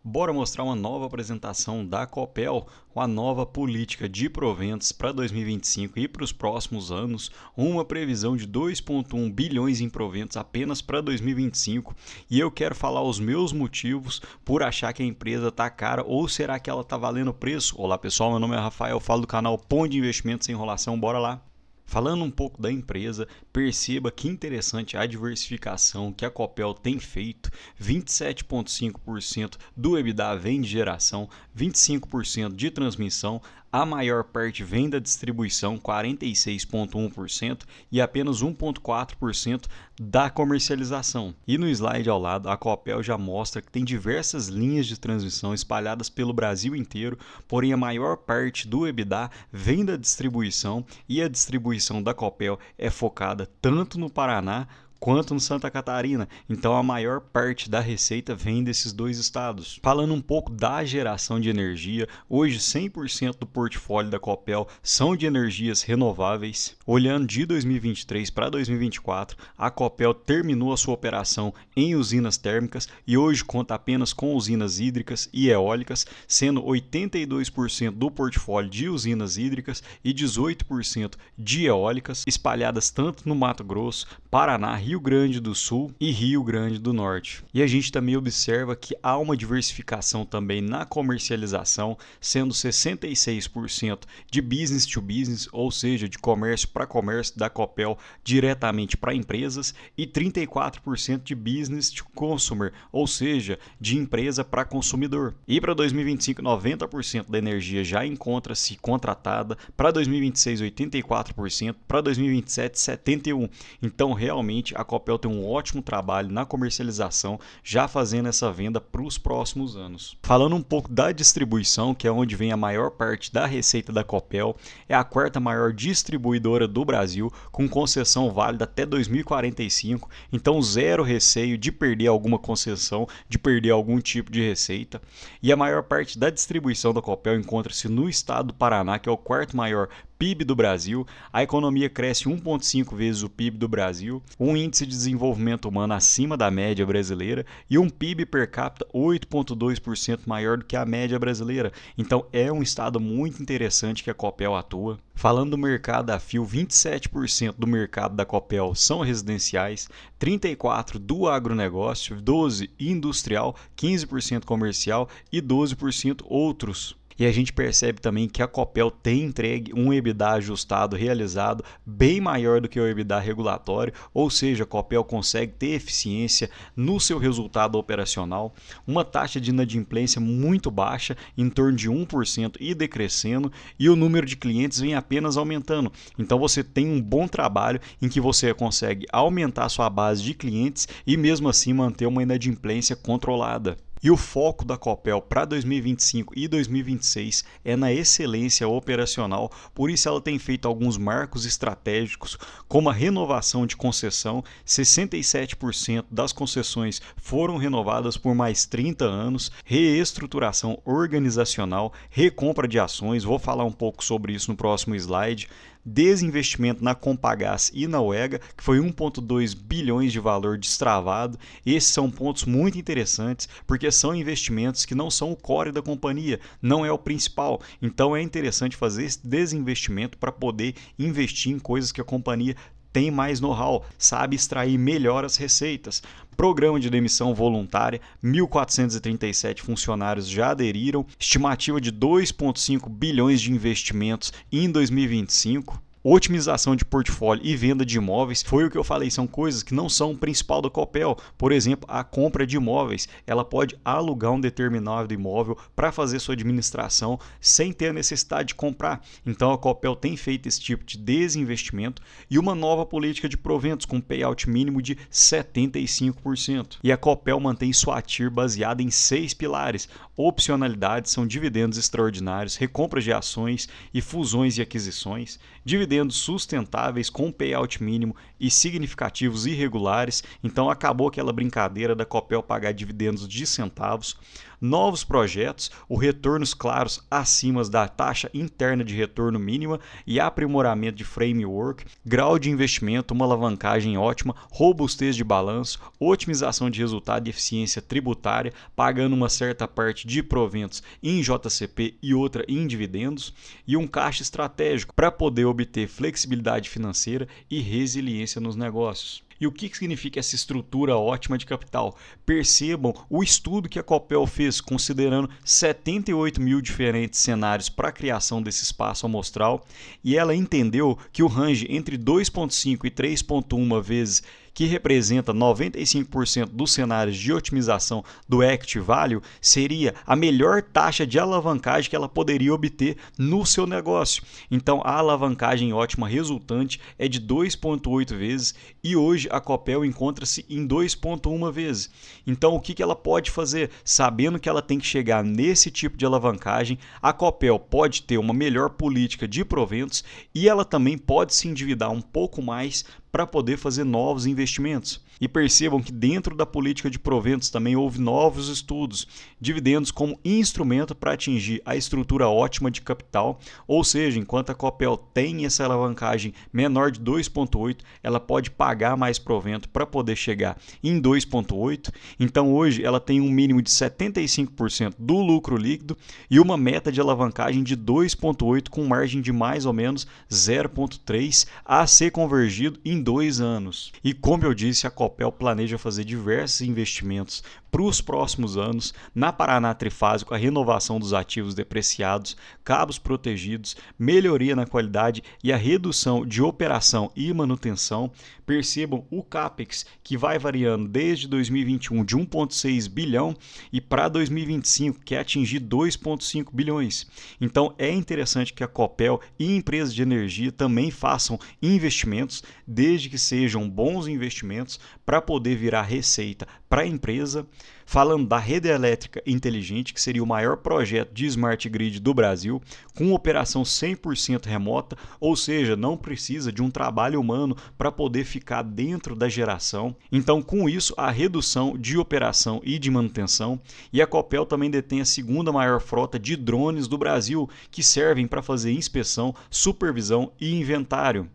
Bora mostrar uma nova apresentação da Copel com a nova política de proventos para 2025 e para os próximos anos, uma previsão de 2,1 bilhões em proventos apenas para 2025, e eu quero falar os meus motivos por achar que a empresa está cara ou será que ela está valendo preço. Olá pessoal, meu nome é Rafael, falo do canal Pão de Investimentos Sem Enrolação, bora lá! Falando um pouco da empresa, perceba que interessante a diversificação que a Copel tem feito. 27,5% do EBITDA vem de geração, 25% de transmissão, a maior parte vem da distribuição, 46,1%, e apenas 1,4% da comercialização. E no slide ao lado, a Copel já mostra que tem diversas linhas de transmissão espalhadas pelo Brasil inteiro, porém a maior parte do EBITDA vem da distribuição, e a distribuição da Copel é focada tanto no Paraná quanto no Santa Catarina, então a maior parte da receita vem desses dois estados. Falando um pouco da geração de energia, hoje 100% do portfólio da Copel são de energias renováveis. Olhando de 2023 para 2024, a Copel terminou a sua operação em usinas térmicas e hoje conta apenas com usinas hídricas e eólicas, sendo 82% do portfólio de usinas hídricas e 18% de eólicas, espalhadas tanto no Mato Grosso, Paraná, Rio Grande do Sul e Rio Grande do Norte. E a gente também observa que há uma diversificação também na comercialização, sendo 66% de business to business, ou seja, de comércio para comércio da Copel diretamente para empresas, e 34% de business to consumer, ou seja, de empresa para consumidor. E para 2025, 90% da energia já encontra-se contratada, para 2026, 84%, para 2027, 71%. Então, realmente, a Copel tem um ótimo trabalho na comercialização, já fazendo essa venda para os próximos anos. Falando um pouco da distribuição, que é onde vem a maior parte da receita da Copel, é a quarta maior distribuidora do Brasil, com concessão válida até 2045, então zero receio de perder alguma concessão, de perder algum tipo de receita. E a maior parte da distribuição da Copel encontra-se no estado do Paraná, que é o quarto maior PIB do Brasil, a economia cresce 1,5 vezes o PIB do Brasil, um índice de desenvolvimento humano acima da média brasileira e um PIB per capita 8,2% maior do que a média brasileira. Então é um estado muito interessante que a Copel atua. Falando do mercado a fio, 27% do mercado da Copel são residenciais, 34% do agronegócio, 12% industrial, 15% comercial e 12% outros. E a gente percebe também que a Copel tem entregue um EBITDA ajustado realizado bem maior do que o EBITDA regulatório, ou seja, a Copel consegue ter eficiência no seu resultado operacional, uma taxa de inadimplência muito baixa, em torno de 1% e decrescendo, e o número de clientes vem apenas aumentando. Então você tem um bom trabalho em que você consegue aumentar sua base de clientes e mesmo assim manter uma inadimplência controlada. E o foco da Copel para 2025 e 2026 é na excelência operacional, por isso ela tem feito alguns marcos estratégicos, como a renovação de concessão. 67% das concessões foram renovadas por mais 30 anos, reestruturação organizacional, recompra de ações, vou falar um pouco sobre isso no próximo slide, desinvestimento na Compagás e na UEGA, que foi 1,2 bilhões de valor destravado. Esses são pontos muito interessantes, porque são investimentos que não são o core da companhia, não é o principal. Então é interessante fazer esse desinvestimento para poder investir em coisas que a companhia tem mais know-how, sabe extrair melhor as receitas. Programa de demissão voluntária, 1.437 funcionários já aderiram, estimativa de 2,5 bilhões de investimentos em 2025. Otimização de portfólio e venda de imóveis, foi o que eu falei, são coisas que não são o principal da Copel. Por exemplo, a compra de imóveis, ela pode alugar um determinado imóvel para fazer sua administração sem ter a necessidade de comprar. Então a Copel tem feito esse tipo de desinvestimento e uma nova política de proventos com payout mínimo de 75%. E a Copel mantém sua TIR baseada em 6 pilares. Opcionalidades são dividendos extraordinários, recompras de ações e fusões e aquisições, dividendos sustentáveis com payout mínimo e significativos irregulares. Então acabou aquela brincadeira da Copel pagar dividendos de centavos. novos projetos, os retornos claros acima da taxa interna de retorno mínima e aprimoramento de framework, grau de investimento, uma alavancagem ótima, robustez de balanço, otimização de resultado e eficiência tributária, pagando uma certa parte de proventos em JCP e outra em dividendos, e um caixa estratégico para poder obter flexibilidade financeira e resiliência nos negócios. E o que significa essa estrutura ótima de capital? Percebam o estudo que a Copel fez, considerando 78 mil diferentes cenários para a criação desse espaço amostral, e ela entendeu que o range entre 2,5 e 3,1 vezes, que representa 95% dos cenários de otimização do Equity Value, seria a melhor taxa de alavancagem que ela poderia obter no seu negócio. Então, a alavancagem ótima resultante é de 2,8 vezes e hoje a Copel encontra-se em 2,1 vezes. Então, o que ela pode fazer? Sabendo que ela tem que chegar nesse tipo de alavancagem, a Copel pode ter uma melhor política de proventos e ela também pode se endividar um pouco mais para poder fazer novos investimentos. E percebam que dentro da política de proventos também houve novos estudos, dividendos como instrumento para atingir a estrutura ótima de capital, ou seja, enquanto a Copel tem essa alavancagem menor de 2,8, ela pode pagar mais provento para poder chegar em 2,8. Então hoje ela tem um mínimo de 75% do lucro líquido e uma meta de alavancagem de 2,8 com margem de mais ou menos 0,3 a ser convergido em 2 anos. E como eu disse, a Copel planeja fazer diversos investimentos para os próximos anos na Paraná Trifásico, a renovação dos ativos depreciados, cabos protegidos, melhoria na qualidade e a redução de operação e manutenção. Percebam o CAPEX, que vai variando desde 2021 de 1,6 bilhão e para 2025 quer atingir 2,5 bilhões. Então é interessante que a Copel e empresas de energia também façam investimentos, desde que sejam bons investimentos para poder virar receita para a empresa. Falando da rede elétrica inteligente, que seria o maior projeto de Smart Grid do Brasil, com operação 100% remota, ou seja, não precisa de um trabalho humano para poder ficar dentro da geração. Então, com isso, a redução de operação e de manutenção. E a Copel também detém a segunda maior frota de drones do Brasil, que servem para fazer inspeção, supervisão e inventário.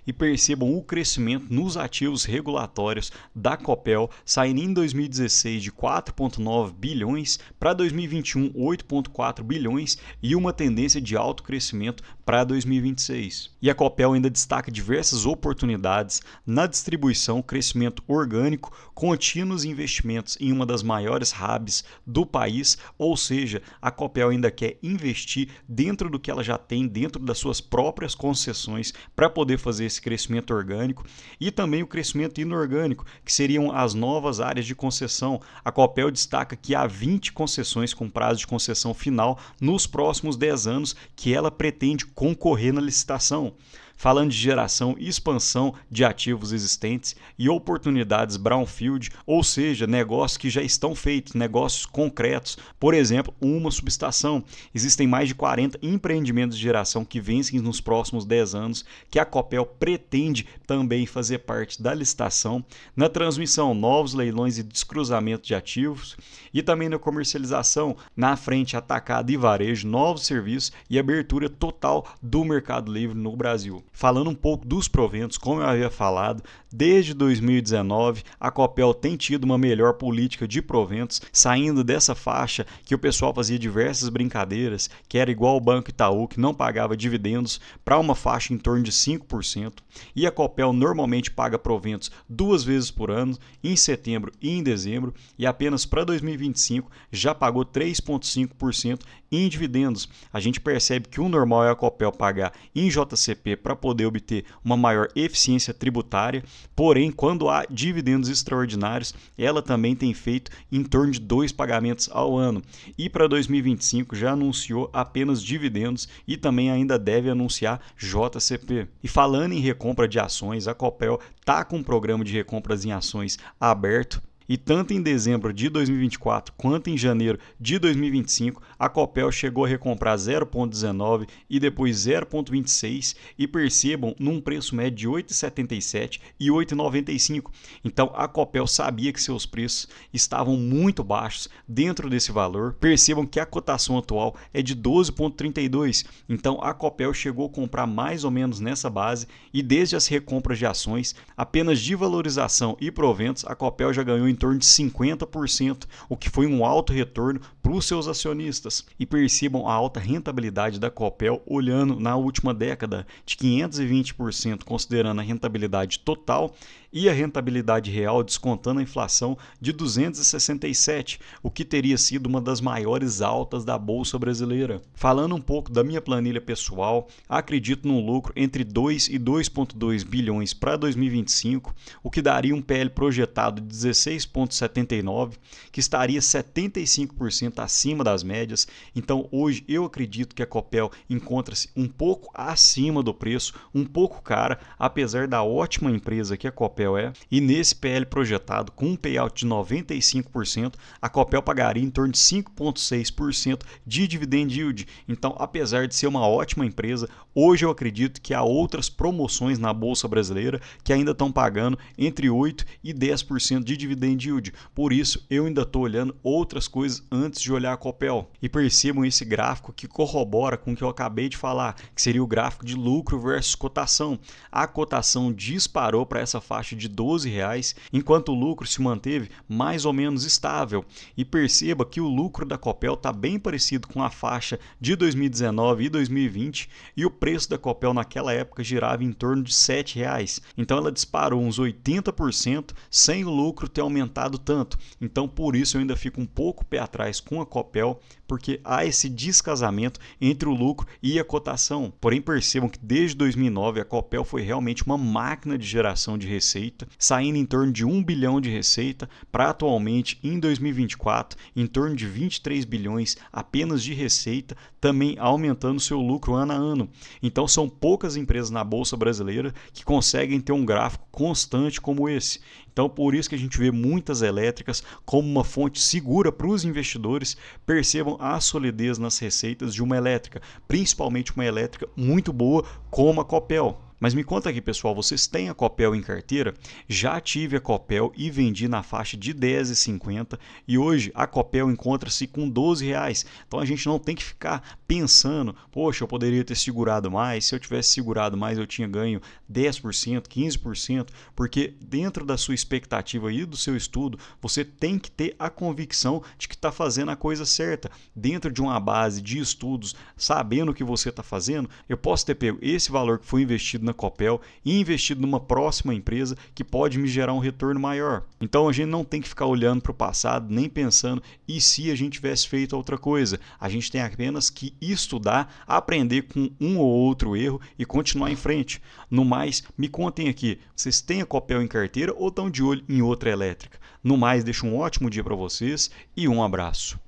E percebam o crescimento nos ativos regulatórios da Copel, saindo em 2016 de 4,9 bilhões para 2021 8,4 bilhões e uma tendência de alto crescimento para 2026. E a Copel ainda destaca diversas oportunidades na distribuição, crescimento orgânico, contínuos investimentos em uma das maiores hubs do país, ou seja, a Copel ainda quer investir dentro do que ela já tem, dentro das suas próprias concessões, para poder fazer esse crescimento orgânico e também o crescimento inorgânico, que seriam as novas áreas de concessão. A Copel destaca que há 20 concessões com prazo de concessão final nos próximos 10 anos que ela pretende concorrer na licitação. Falando de geração e expansão de ativos existentes e oportunidades brownfield, ou seja, negócios que já estão feitos, negócios concretos. Por exemplo, uma subestação. Existem mais de 40 empreendimentos de geração que vencem nos próximos 10 anos, que a Copel pretende também fazer parte da licitação. Na transmissão, novos leilões e descruzamento de ativos. E também na comercialização, na frente atacado e varejo, novos serviços e abertura total do Mercado Livre no Brasil. Falando um pouco dos proventos, como eu havia falado, desde 2019 a Copel tem tido uma melhor política de proventos, saindo dessa faixa que o pessoal fazia diversas brincadeiras, que era igual ao Banco Itaú, que não pagava dividendos, para uma faixa em torno de 5%. E a Copel normalmente paga proventos 2 vezes por ano, em setembro e em dezembro, e apenas para 2025 já pagou 3,5% em dividendos. A gente percebe que o normal é a Copel pagar em JCP para poder obter uma maior eficiência tributária, porém, quando há dividendos extraordinários, ela também tem feito em torno de 2 pagamentos ao ano. E para 2025 já anunciou apenas dividendos e também ainda deve anunciar JCP. E falando em recompra de ações, a Copel está com um programa de recompras em ações aberto. E tanto em dezembro de 2024 quanto em janeiro de 2025, a Copel chegou a recomprar 0,19 e depois 0,26 e percebam num preço médio de 8,77 e 8,95. Então a Copel sabia que seus preços estavam muito baixos dentro desse valor. Percebam que a cotação atual é de 12,32. Então a Copel chegou a comprar mais ou menos nessa base e desde as recompras de ações, apenas de valorização e proventos, a Copel já ganhou em torno de 50%, o que foi um alto retorno para os seus acionistas. E percebam a alta rentabilidade da Copel olhando na última década, de 520%, considerando a rentabilidade total, e a rentabilidade real descontando a inflação de 267%, o que teria sido uma das maiores altas da Bolsa Brasileira. Falando um pouco da minha planilha pessoal, acredito num lucro entre 2 e 2,2 bilhões para 2025, o que daria um PL projetado de 16,79, que estaria 75% acima das médias. Então hoje eu acredito que a Copel encontra-se um pouco acima do preço, um pouco cara, apesar da ótima empresa que a Copel é, e nesse PL projetado com um payout de 95%, a Copel pagaria em torno de 5,6% de dividend yield. Então, apesar de ser uma ótima empresa, hoje eu acredito que há outras promoções na Bolsa Brasileira que ainda estão pagando entre 8% e 10% de dividend yield. Por isso, eu ainda estou olhando outras coisas antes de olhar a Copel. E percebam esse gráfico que corrobora com o que eu acabei de falar, que seria o gráfico de lucro versus cotação. A cotação disparou para essa faixa de R$12, enquanto o lucro se manteve mais ou menos estável. E perceba que o lucro da Copel está bem parecido com a faixa de 2019 e 2020, e o preço da Copel naquela época girava em torno de R$7. Então ela disparou uns 80% sem o lucro ter aumentado tanto. Então por isso eu ainda fico um pouco pé atrás com a Copel, porque há esse descasamento entre o lucro e a cotação. Porém percebam que desde 2009 a Copel foi realmente uma máquina de geração de receita, saindo em torno de 1 bilhão de receita para atualmente em 2024 em torno de 23 bilhões apenas de receita, também aumentando seu lucro ano a ano. Então são poucas empresas na Bolsa Brasileira que conseguem ter um gráfico constante como esse. Então por isso que a gente vê muitas elétricas como uma fonte segura para os investidores. Percebam a solidez nas receitas de uma elétrica, principalmente uma elétrica muito boa como a Copel. Mas me conta aqui, pessoal, vocês têm a Copel em carteira? Já tive a Copel e vendi na faixa de R$10,50 e hoje a Copel encontra-se com R$12. Então a gente não tem que ficar pensando, poxa, eu poderia ter segurado mais, se eu tivesse segurado mais eu tinha ganho 10%, 15%, porque dentro da sua expectativa e do seu estudo, você tem que ter a convicção de que está fazendo a coisa certa. Dentro de uma base de estudos, sabendo o que você está fazendo, eu posso ter pego esse valor que foi investido na Copel e investido numa próxima empresa que pode me gerar um retorno maior. Então a gente não tem que ficar olhando para o passado, nem pensando e se a gente tivesse feito outra coisa. A gente tem apenas que estudar, aprender com um ou outro erro e continuar em frente. No mais, me contem aqui, vocês têm a Copel em carteira ou estão de olho em outra elétrica? No mais, deixo um ótimo dia para vocês e um abraço.